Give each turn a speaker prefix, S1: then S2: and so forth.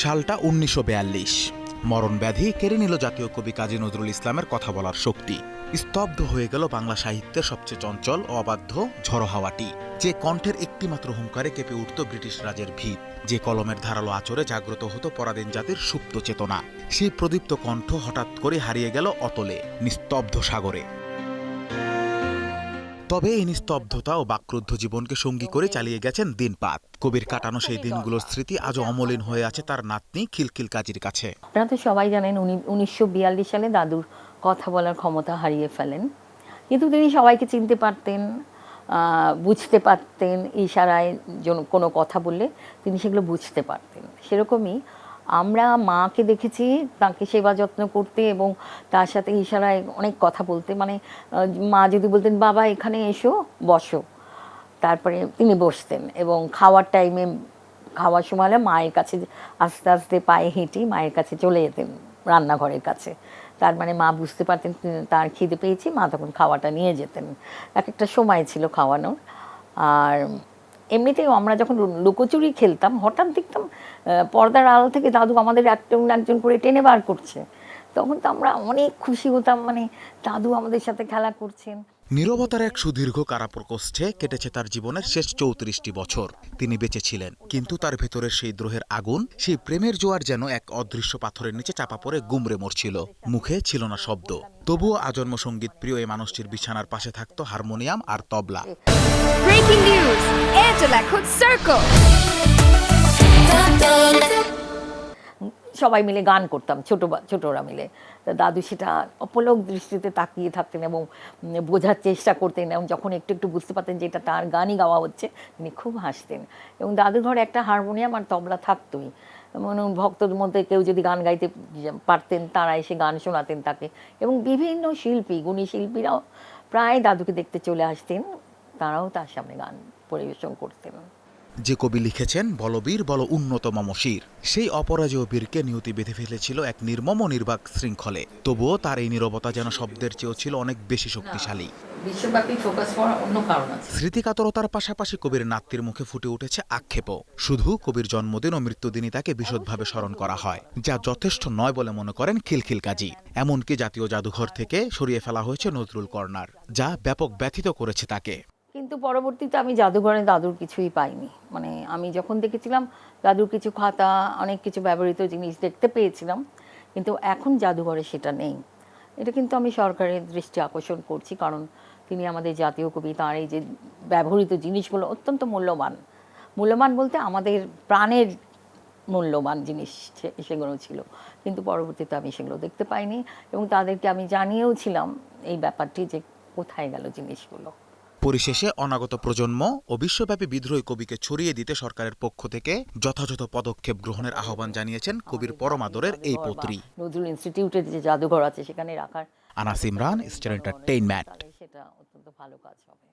S1: সালটা ১৯৪২। মরণ ব্যাধি কেড়ে নিল জাতীয় কবি কাজী নজরুল ইসলামের কথা বলার শক্তি। স্তব্ধ হয়ে গেল বাংলা সাহিত্যের সবচেয়ে চঞ্চল ও অবাধ্য ঝড়ো হাওয়াটি। যে কণ্ঠের একটিমাত্র হুঙ্কারে কেঁপে উঠত ব্রিটিশ রাজের ভিত, যে কলমের ধারালো আঁচড়ে জাগ্রত হতো পরাধীন জাতির সুপ্ত চেতনা, সেই প্রদীপ্ত কণ্ঠ হঠাৎ করে হারিয়ে গেল অতলে, নিস্তব্ধ সাগরে। তবে এই নিস্তব্ধতা ও বাক্রুদ্ধ জীবনকে সঙ্গী করে চালিয়ে গেছেন দিনপাত। কবির কাটানো সেই দিনগুলোর স্মৃতি আজও অমলিন হয়ে আছে তার নাতনি খিলখিল কাজীর কাছে।
S2: আপনারা তো সবাই জানেন 1942 সালে দাদুর কথা বলার ক্ষমতা হারিয়ে ফেলেন, কিন্তু তিনি সবাইকে চিনতে পারতেন, বুঝতে পারতেন। ইশারায় কোনো কথা বললে তিনি সেগুলো বুঝতে পারতেন। সেরকমই আমরা মাকে দেখেছি তাকে সেবা যত্ন করতে এবং তার সাথে ইশারায় অনেক কথা বলতে। মানে মা যদি বলতেন বাবা এখানে এসো বসো, তারপরে তিনি বসতেন এবং খাওয়ার টাইমে খাওয়ার সময় হলে মায়ের কাছে আস্তে আস্তে পায়ে হেঁটে মায়ের কাছে চলে যেতেন, রান্নাঘরের কাছে। তার মানে মা বুঝতে পারতেন তার খিদে পেয়েছি, মা তখন খাওয়াটা নিয়ে যেতেন। এক একটা সময় ছিল খাওয়ানোর। আর এমনিতেও আমরা যখন লুকোচুরি খেলতাম হঠাৎ দেখতাম পর্দার আড়াল থেকে দাদু আমাদের একজন করে টেনে বার করছে। তখন তো আমরা অনেক খুশি হতাম, মানে দাদু আমাদের সাথে খেলা করছেন।
S1: নীরবতার এক সুদীর্ঘ কারাপ্রকোষ্ঠে কেটেছে তার জীবনের শেষ ৩৪টি বছর। তিনি বেঁচে ছিলেন, কিন্তু তার ভেতরের সেই দ্রোহের আগুন, সেই প্রেমের জোয়ার যেন এক অদৃশ্য পাথরের নিচে চাপা পড়ে গুমড়ে মরছিল। মুখে ছিল না শব্দ, তবুও আজন্ম সঙ্গীত প্রিয় এই মানুষটির বিছানার পাশে থাকতো হারমোনিয়াম আর তবলা।
S3: ব্রেকিং নিউজ, এয়ারটেল এখন সার্কেল।
S2: সবাই মিলে গান করতাম, ছোটরা মিলে। তা দাদু সেটা অপলক দৃষ্টিতে তাকিয়ে থাকতেন এবং বোঝার চেষ্টা করতেন, এবং যখন একটু একটু বুঝতে পারতেন যে এটা তার গানই গাওয়া হচ্ছে তিনি খুব হাসতেন। এবং দাদুর ঘরে একটা হারমোনিয়াম আর তবলা থাকতোই। মানে ভক্তদের মধ্যে কেউ যদি গান গাইতে পারতেন তারা এসে গান শোনাতেন তাকে, এবং বিভিন্ন শিল্পী, গুণী শিল্পীরাও প্রায় দাদুকে দেখতে চলে আসতেন, তারাও তার সামনে গান পরিবেশন করতেন।
S1: যে কবি লিখেছেন বলবীর বল উন্নত মমশির, সেই অপরাজেয় বীরকে নিয়তি বেঁধে ফেলেছিল এক নির্মম ও নির্বাক শৃঙ্খলে। তবুও তার এই নীরবতা যেন শব্দের চেয়েও ছিল অনেক বেশি শক্তিশালী।
S2: বিশ্বব্যাপী ফোকাস করার অন্য কারণ আছে।
S1: স্মৃতিকাতরতার পাশাপাশি কবির নাতনির মুখে ফুটে উঠেছে আক্ষেপও। শুধু কবির জন্মদিন ও মৃত্যুদিনই তাকে বিশদভাবে স্মরণ করা হয়, যা যথেষ্ট নয় বলে মনে করেন খিলখিল কাজী। এমনকি জাতীয় জাদুঘর থেকে সরিয়ে ফেলা হয়েছে নজরুল কর্নার, যা ব্যাপক ব্যথিত করেছে তাকে।
S2: কিন্তু পরবর্তীতে আমি জাদুঘরে দাদুর কিছুই পাইনি। মানে আমি যখন দেখেছিলাম দাদুর কিছু খাতা, অনেক কিছু ব্যবহৃত জিনিস দেখতে পেয়েছিলাম, কিন্তু এখন জাদুঘরে সেটা নেই। এটা কিন্তু আমি সরকারের দৃষ্টি আকর্ষণ করছি, কারণ তিনি আমাদের জাতীয় কবি। তার এই যে ব্যবহৃত জিনিসগুলো অত্যন্ত মূল্যবান, মূল্যবান বলতে আমাদের প্রাণের মূল্যবান জিনিস সেগুলো ছিল, কিন্তু পরবর্তীতে আমি সেগুলো দেখতে পাইনি। এবং তাদেরকে আমি জানিয়েও ছিলাম এই ব্যাপারটি যে কোথায় গেল জিনিসগুলো।
S1: পরিশেষে অনাগত প্রজন্ম ও বিশ্বব্যাপী বিদ্রোহী কবিকে ছড়িয়ে দিতে সরকারের পক্ষ থেকে যথাযথ পদক্ষেপ গ্রহণের আহ্বান জানিয়েছেন কবির পরমাদরের এই পৌত্রী।
S2: নজরুল ইনস্টিটিউটের যে জাদুঘর আছে সেখানে রাখার
S1: আনাস ইমরান, স্টার এন্টারটেইনমেন্ট।
S2: সেটা অত্যন্ত ভালো কাজ হবে।